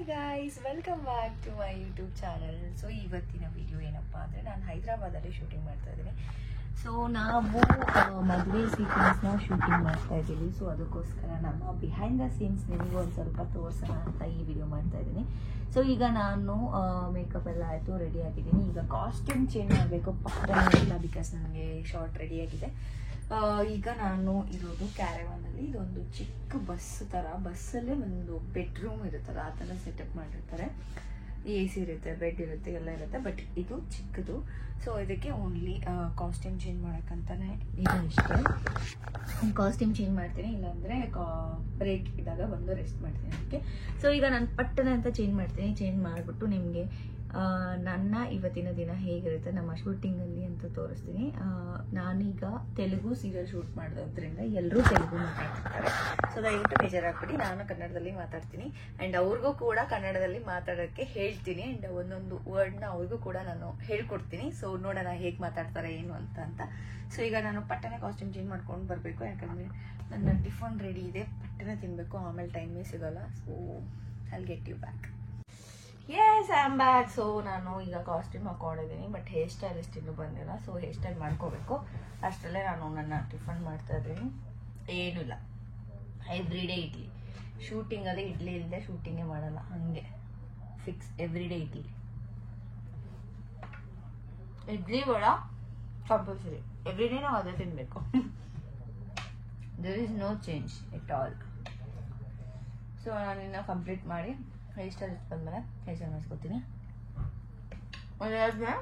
Hi guys, welcome back to my YouTube channel. So ಇವತ್ತಿನ video ಏನಪ್ಪ ಅಂದರೆ, ನಾನು ಹೈದರಾಬಾದಲ್ಲಿ ಶೂಟಿಂಗ್ ಮಾಡ್ತಾ ಇದ್ದೀನಿ. ಸೊ ನಾವು ಮದುವೆ ಸೀಕ್ವೆನ್ಸ್ನ ಶೂಟಿಂಗ್ ಮಾಡ್ತಾ ಇದ್ದೀವಿ. ಸೊ ಅದಕ್ಕೋಸ್ಕರ ನಮ್ಮ ಬಿಹೈಂಡ್ ದ ಸೀನ್ಸ್ ನಿಮಗೂ ಒಂದು ಸ್ವಲ್ಪ ತೋರಿಸೋಣ ಅಂತ ಈ ವಿಡಿಯೋ ಮಾಡ್ತಾ ಇದ್ದೀನಿ. ಸೊ ಈಗ ನಾನು ಮೇಕಪ್ ಎಲ್ಲ ಆಯಿತು, ರೆಡಿ ಆಗಿದ್ದೀನಿ. ಈಗ ಕಾಸ್ಟ್ಯೂಮ್ ಚೇಂಜ್ ಮಾಡಬೇಕು, ಪಕ್ಕದಲ್ಲಿ ಇಲ್ಲ, ಬಿಕಾಸ್ ನನಗೆ ಶಾರ್ಟ್ ರೆಡಿ ಆಗಿದೆ. ಈಗ ನಾನು ಇರೋದು ಕ್ಯಾರವಾನಲ್ಲಿ. ಇದೊಂದು ಚಿಕ್ಕ ಬಸ್ ಥರ, ಬಸ್ಸಲ್ಲೇ ಒಂದು ಬೆಡ್ರೂಮ್ ಇರುತ್ತಲ್ಲ ಆ ಥರ ಸೆಟಪ್ ಮಾಡಿರ್ತಾರೆ. AC ಇರುತ್ತೆ, ಬೆಡ್ ಇರುತ್ತೆ, ಎಲ್ಲ ಇರುತ್ತೆ. ಬಟ್ ಇದು ಚಿಕ್ಕದು. ಸೊ ಇದಕ್ಕೆ ಓನ್ಲಿ ಕಾಸ್ಟ್ಯೂಮ್ ಚೇಂಜ್ ಮಾಡೋಕ್ಕಂತಾನೆ ಇದು ಇಷ್ಟೇ. ಕಾಸ್ಟ್ಯೂಮ್ ಚೇಂಜ್ ಮಾಡ್ತೀನಿ, ಇಲ್ಲಾಂದರೆ ಬ್ರೇಕ್ ಇದ್ದಾಗ ಬಂದು ರೆಸ್ಟ್ ಮಾಡ್ತೀನಿ ಅದಕ್ಕೆ. ಸೊ ಈಗ ನಾನು ಪಟ್ಟನೆ ಅಂತ ಚೇಂಜ್ ಮಾಡ್ತೀನಿ. ಚೇಂಜ್ ಮಾಡಿಬಿಟ್ಟು ನಿಮಗೆ ನನ್ನ ಇವತ್ತಿನ ದಿನ ಹೇಗಿರುತ್ತೆ ನಮ್ಮ ಶೂಟಿಂಗಲ್ಲಿ ಅಂತ ತೋರಿಸ್ತೀನಿ. ನಾನೀಗ ತೆಲುಗು ಸೀರಿಯಲ್ ಶೂಟ್ ಮಾಡೋದ್ರಿಂದ ಎಲ್ಲರೂ ತೆಲುಗು ಮಾತಾಡ್ತಿರ್ತಾರೆ. ಸೊ ದಯವಿಟ್ಟು ಬೇಜಾರಾಗ್ಬಿಡಿ, ನಾನು ಕನ್ನಡದಲ್ಲಿ ಮಾತಾಡ್ತೀನಿ. ಆ್ಯಂಡ್ ಅವ್ರಿಗೂ ಕೂಡ ಕನ್ನಡದಲ್ಲಿ ಮಾತಾಡೋಕ್ಕೆ ಹೇಳ್ತೀನಿ. ಆ್ಯಂಡ್ ಒಂದೊಂದು ವರ್ಡ್ನ ಅವ್ರಿಗೂ ಕೂಡ ನಾನು ಹೇಳ್ಕೊಡ್ತೀನಿ. ಸೊ ನೋಡೋಣ ಹೇಗೆ ಮಾತಾಡ್ತಾರೆ ಏನು ಅಂತ. ಸೊ ಈಗ ನಾನು ಪಟ್ಟನೆ ಕಾಸ್ಟ್ಯೂಮ್ ಚೇಂಜ್ ಮಾಡ್ಕೊಂಡು ಬರಬೇಕು, ಯಾಕಂದರೆ ನನ್ನ ಟಿಫನ್ ರೆಡಿ ಇದೆ. ಪಟ್ಟನೆ ತಿನ್ನಬೇಕು, ಆಮೇಲೆ ಟೈಮೇ ಸಿಗೋಲ್ಲ. So I'll get you back. Yes, I am back. So ನಾನು ಈಗ ಕಾಸ್ಟ್ಯೂಮ್ ಹಾಕೊಂಡಿದ್ದೀನಿ, ಬಟ್ ಹೇರ್ ಸ್ಟೈಲಿಸ್ಟ್ ಇನ್ನೂ ಬಂದಿಲ್ಲ. ಸೊ ಹೇರ್ ಸ್ಟೈಲ್ ಮಾಡ್ಕೋಬೇಕು. ಅಷ್ಟರಲ್ಲೇ ನಾನು ನನ್ನ ಟಿಫನ್ ಮಾಡ್ತಾ ಇದ್ದೀನಿ. ಏನಿಲ್ಲ, ಎವ್ರಿಡೇ ಇಡ್ಲಿ. ಶೂಟಿಂಗಲ್ಲಿ ಇಡ್ಲಿ ಇಲ್ಲದೆ ಶೂಟಿಂಗೇ ಮಾಡಲ್ಲ, ಹಾಗೆ fix. Everyday idli vada compulsory. Everyday ನಾವು ಅದೇ ತಿನ್ನಬೇಕು. There is no change at all. So ನಾನಿನ್ನು ಕಂಪ್ಲೀಟ್ ಮಾಡಿ ಹೇರ್ ಸ್ಟೈಲ್ ಬಂದಮೇಲೆ ಹೇರ್ ಸ್ಟೈಲ್ ಮಾಡಿಸ್ಕೊತೀನಿ. ಅದಾದ್ಮೇಲೆ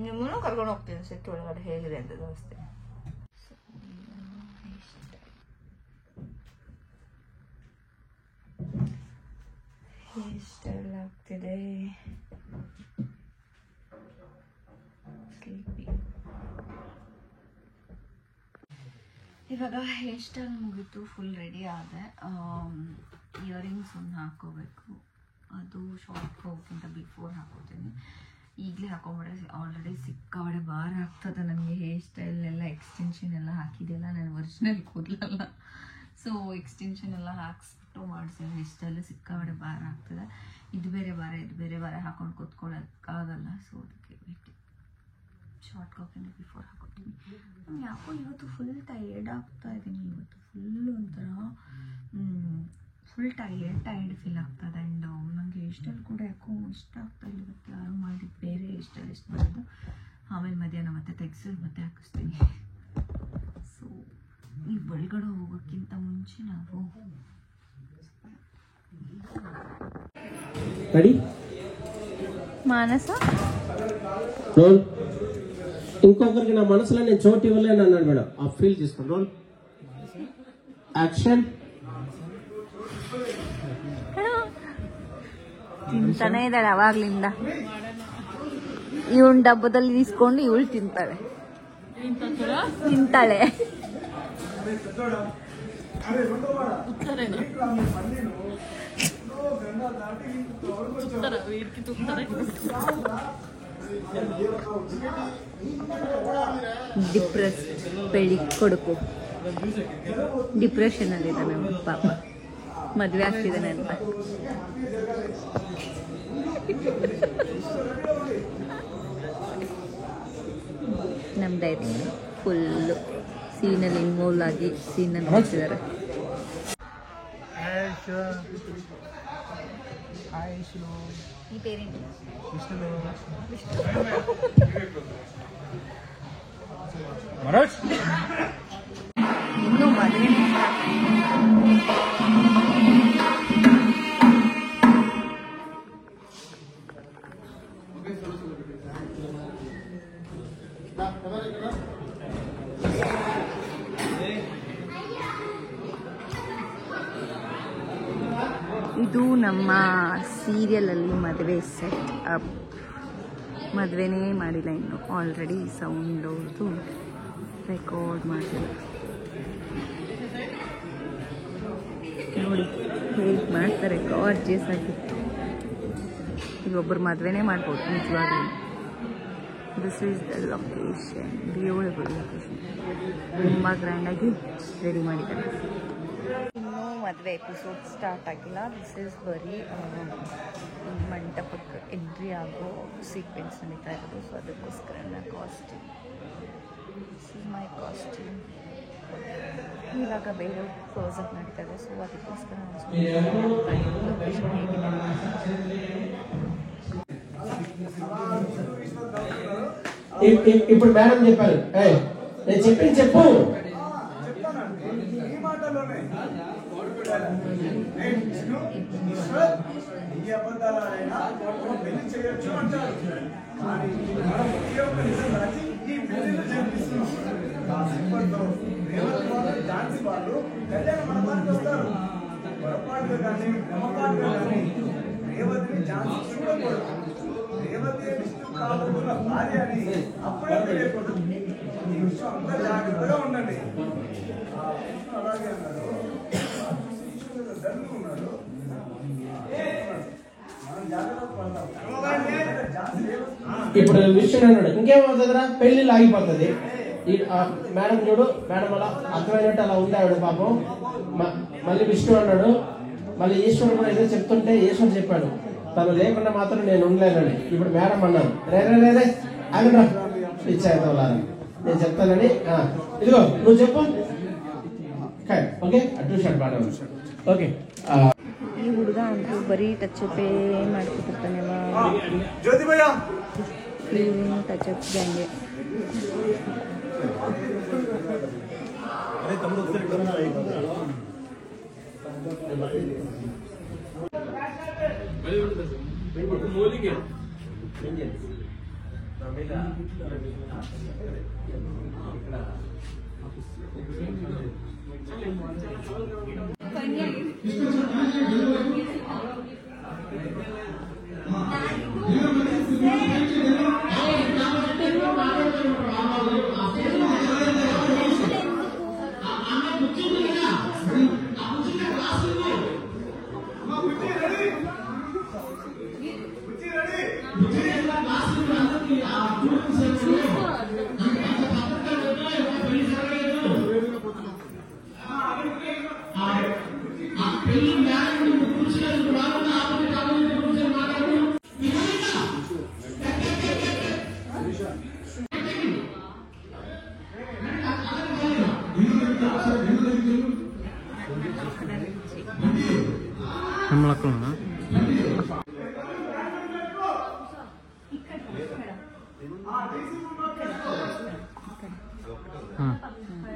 ನಿಮ್ಮನ್ನು ಕರ್ಕೊಂಡು ಹೋಗ್ತೀನಿ ಸೆಟ್ ಒಳಗಡೆ ಹೇಗಿದೆ ಅಂತ ತೋರಿಸ್ತೀನಿ. ಹೇರ್ ಸ್ಟೈಲ್ ಆಗ್ತಿದೆ. ಇವಾಗ ಹೇರ್ ಸ್ಟೈಲ್ ಮುಗೀತು, ಫುಲ್ ರೆಡಿ ಆದೆ. ಇಯರಿಂಗ್ಸ್ ಒಂದು ಹಾಕೋಬೇಕು. ಅದು ಶಾರ್ಟ್ ಹೋಗೋಕ್ಕಿಂತ ಬಿಫೋರ್ ಹಾಕೋತೀನಿ. ಈಗಲೇ ಹಾಕೊಂಡ್ಬಿಟ್ರೆ ಆಲ್ರೆಡಿ ಸಿಕ್ಕಾಬಡೆ ಭಾರ ಆಗ್ತದೆ ನನಗೆ. ಹೇರ್ ಸ್ಟೈಲ್ನೆಲ್ಲ ಎಕ್ಸ್ಟೆನ್ಷನ್ ಎಲ್ಲ ಹಾಕಿದೆಯಲ್ಲ, ನಾನು ಒರಿಜಿನಲ್ ಕೂದಲಲ್ಲ. ಸೊ ಎಕ್ಸ್ಟೆನ್ಷನ್ ಎಲ್ಲ ಹಾಕ್ಸ್ಬಿಟ್ಟು ಮಾಡಿಸಿ ಹೇರ್ ಸ್ಟೈಲ್ ಸಿಕ್ಕಾಬಡೆ ಭಾರ ಆಗ್ತದೆ. ಇದು ಬೇರೆ ಭಾರ ಹಾಕೊಂಡು ಕೂತ್ಕೊಳ್ಳೋಕ್ಕಾಗಲ್ಲ. ಸೊ ಅದಕ್ಕೆ ಬಿಟ್ಟು ಶಾರ್ಟ್ ಹೋಗೋಕ್ಕಿಂತ ಬಿಫೋರ್ ಹಾಕೋತೀನಿ. ಯಾಕೋ ಇವತ್ತು ಫುಲ್ ಟಯರ್ಡ್ ಆಗ್ತಾ ಇದ್ದೀನಿ. ಇವತ್ತು ಫುಲ್ ಒಂಥರ ಫುಲ್ ಟೈರ್ಡ್ ಫೀಲ್ ಆಗ್ತದೆ. ಆ್ಯಂಡ್ ನನಗೆ ಹೇರ್ ಸ್ಟೈಲ್ ಕೂಡ ಯಾಕೋ ಇಷ್ಟ ಆಗ್ತಾ ಇಲ್ಲ. ಇವತ್ತು ಯಾರು ಮಾಡಿ ಬೇರೆ ಹೇರ್ ಸ್ಟೈಲ್ ಇಷ್ಟ ಮಾಡೋದು. ಆಮೇಲೆ ಮಧ್ಯಾಹ್ನ ಮತ್ತೆ ತೆಗೆಸಿ ಮತ್ತೆ ಹಾಕಿಸ್ತೀನಿ. ಸೊ ಈ ಒಳಗಡೆ ಹೋಗೋಕ್ಕಿಂತ ಮುಂಚೆ ನಾವು ಮಾನಸ ఇంకొకరికి నా మనసులో నేను చోటు ఇవ్వలేను అన్నాడు మేడం. ఆ ఫీల్ తీసుకోండి. Roll action. ತಿಂತಾನೆ ಇದ್ದಾಳೆ ಅವಾಗ್ಲಿಂದ. ಇವನ್ ಡಬ್ಬದಲ್ಲಿ ಇಸ್ಕೊಂಡು ಇವಳು ತಿಂತಾಳೆ. ಡಿಪ್ರೆಸ್ ಬೆಳಿ ಕೊಡುಕು ಡಿಪ್ರೆಷನ್ ಅಲ್ಲಿದ್ದಾನೆ ಪಾಪ, ಮದುವೆ ಆಗ್ತಿದ್ದಾನೆ ಅಂತ. ನಮ್ದಾಯ್ತು ಫುಲ್ಲು ಸೀನಲ್ಲಿ ಇನ್ವಾಲ್ವ್ ಆಗಿ ಸೀನಲ್ಲಿ ಮಾಡ್ತಿದ್ದಾರೆ. ಈ ಪೇರೆಂಟ್ ಇನ್ನೂ ಮದುವೆ ಇದು ನಮ್ಮ ಸೀರಿಯಲಲ್ಲಿ ಮದುವೆ ಸೆಟ್ ಅಪ್. ಮದುವೆನೇ ಮಾಡಿಲ್ಲ ಇನ್ನು, ಆಲ್ರೆಡಿ ಸೌಂಡ್ ಅವ್ರದ್ದು ರೆಕಾರ್ಡ್ ಮಾಡ್ತಾರೆ. ನೋಡಿ ಹೇಗೆ ಮಾಡ್ತಾರೆ, ಗಾರ್ಜಿಯಸ್ ಆಗಿ. ಈಗ ಒಬ್ಬರು ಮದುವೆನೇ ಮಾಡ್ಬೋದು ನಿಜವಾಗ್ಲೂ. This is the location, beautiful location. ತುಂಬ ಗ್ರ್ಯಾಂಡಾಗಿ ರೆಡಿ ಮಾಡಿದ್ದಾರೆ. ಇನ್ನೂ ಮದುವೆ ಎಪಿಸೋಡ್ ಸ್ಟಾರ್ಟ್ ಆಗಿಲ್ಲ. ದಿಸ್ ಈಸ್ ಬರೀ ಎಂಟ್ರಿ ಆಗೋ ಸೀಕ್ವೆನ್ಸ್ ನಡೀತಾ ಇರೋದು. ಸೊ ಅದಕ್ಕೋಸ್ಕರ ನನ್ನ costume, this is my costume. ಇವಾಗ ಬೇರೆ ಕ್ಲೋಸಪ್ ನಡೀತಾ ಇದೆ. ಸೊ ಅದಕ್ಕೋಸ್ಕರ ఇప్పుడు మేడం చెప్పారు, నేను చెప్పింది చెప్పు. ఝాన్సీ వాళ్ళు కళ్యాణ మండపానికి వస్తారు. పొరపాటుగా కానీ నమ్మకాలుగా కానీ రేవతిని ఝాన్సీ చూడకూడదు. రేవతి విష్ణు కాబోతున్న భార్య అని అప్పుడే తెలియకూడదు. ఈ విషయం అంతా జాగ్రత్తగా ఉండండి. అలాగే అన్నారు. దండు ఉన్నాడు, మనం జాగ్రత్త పడతాం. ఇప్పుడు విషయం అన్నాడు, ఇంకేమవుతుందిరా, పెళ్లిళ్ళు ఆగిపోతుంది. మేడం చూడు, మేడం అలా అర్థమైనట్టు అలా ఉంది ఆవిడ పాపం. మళ్ళీ విష్ణు అన్నాడు, మళ్ళీ ఈశ్వరుడు కూడా ఏదో చెప్తుంటే ఈశ్వరుడు చెప్పాడు, తను లేకుండా మాత్రం నేను ఉండలేనని. ఇప్పుడు మేడం అన్నారు, రే ఆగరా ఇచ్చేద్దాం, నేను చెప్తానని. ఇదిగో నువ్వు చెప్పు. ಓಕೆ ಟ್ಯೂಷನ್ ಮಾಡೋಣ. ಓಕೆ ಈ ಹುಡುಗ ಅಂತೂ ಬರೀ ಟಚ್ ಮಾಡ್ಕೊತಿರ್ತಾನೆ. ಟಚ್ ಹಂಗೆ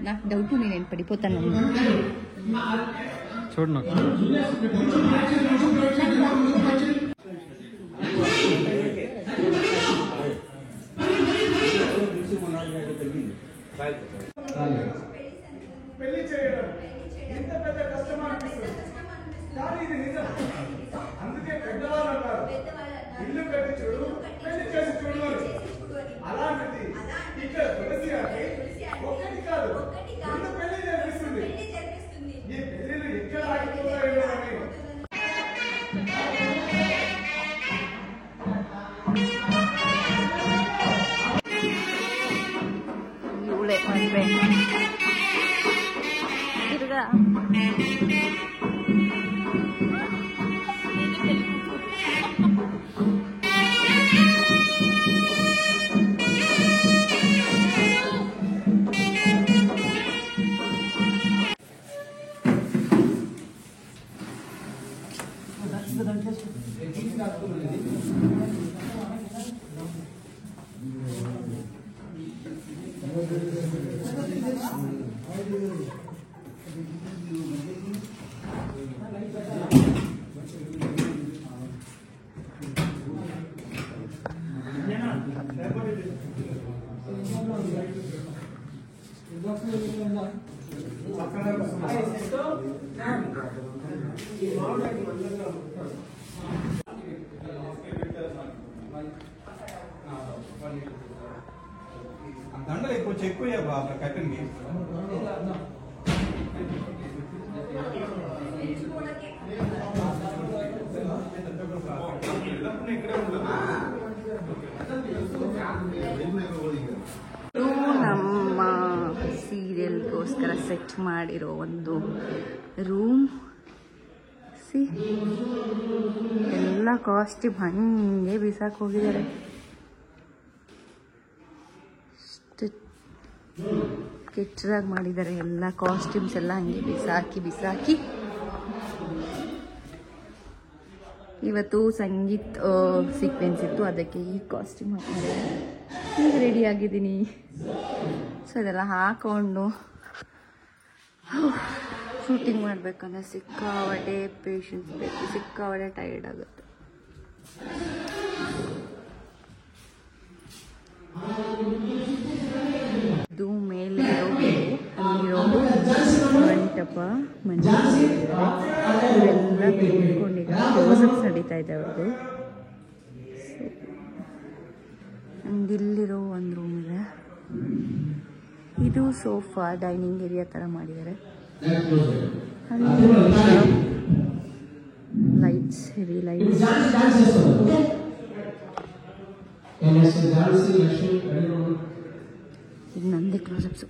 నాకు డౌట్ నేను పడిపోతాను చూడు నాకు పెళ్లి చేయడం ఎంత పెద్ద కష్టమా అనిపిస్తుంది, కానీ ఇది నిజం. అందుకే పెద్దవాళ్ళు అంటారు, ఇల్లు కట్టి చూడు, పెళ్లి చేసి చూడు అని. అలాంటిది ఇక్కడ తులసి అంటే ఒక్కటి కాదు, రెండు పెళ్లి జరిపిస్తుంది. ఈ పెళ్లిలు ఎక్కడ ఆగిపోతాయో అని. దండలు ఎక్కువ చెక్కుయ్యా బాబా కట్టండి. ನಮ್ಮ ಸೀರಿಯಲ್ಗೋಸ್ಕರ ಸೆಟ್ ಮಾಡಿರೋ ಒಂದು ರೂಮ್ ಸಿ ಎಲ್ಲ ಕಾಸ್ಟ್ಯೂಮ್ ಹಂಗೆ ಬಿಸಾಕ್ ಹೋಗಿದ್ದಾರೆ. ಕೆಟ್ಟದಾಗಿ ಮಾಡಿದ್ದಾರೆ ಎಲ್ಲ ಕಾಸ್ಟ್ಯೂಮ್ಸ್ ಎಲ್ಲ ಹಂಗೆ ಬಿಸಾಕಿ. ಇವತ್ತು ಸಂಗೀತ್ ಸೀಕ್ವೆನ್ಸ್ ಇತ್ತು, ಅದಕ್ಕೆ ಈ ಕಾಸ್ಟ್ಯೂಮ್ ಹಾಕಿದ್ದಾರೆ. ಈಗ ರೆಡಿ ಆಗಿದ್ದೀನಿ. ಸೊ ಇದೆಲ್ಲ ಹಾಕೊಂಡು ಶೂಟಿಂಗ್ ಮಾಡಬೇಕಂದ್ರೆ ಸಿಕ್ಕಾಪಟ್ಟೆ ಪೇಷನ್ಸ್ ಬೇಕು, ಸಿಕ್ಕಾಪಟ್ಟೆ ಟೈರ್ಡ್ ಆಗುತ್ತೆ. ಇದು ಮೇಲೆ ಅಲ್ಲಿರೋದು ಮಂಟಪ ಇವರೆಲ್ಲ ಕೂತ್ಕೊಂಡಿದ್ದಾರೆ. ಕ್ಲೋಸಪ್ಸ್ ನಡೀತಾ ಇದೆ ಅವ್ರದ್ದು. ಇಲ್ಲಿರೋ ಒಂದು ರೂಮ್ ಇದೆ. ಇದು ಸೋಫಾ ಡೈನಿಂಗ್ ಏರಿಯಾ ಥರ ಮಾಡಿದ್ದಾರೆ. Lights, heavy lights. ಈಗ ನಂದೇ ಕ್ಲೋಸಪ್ಸು.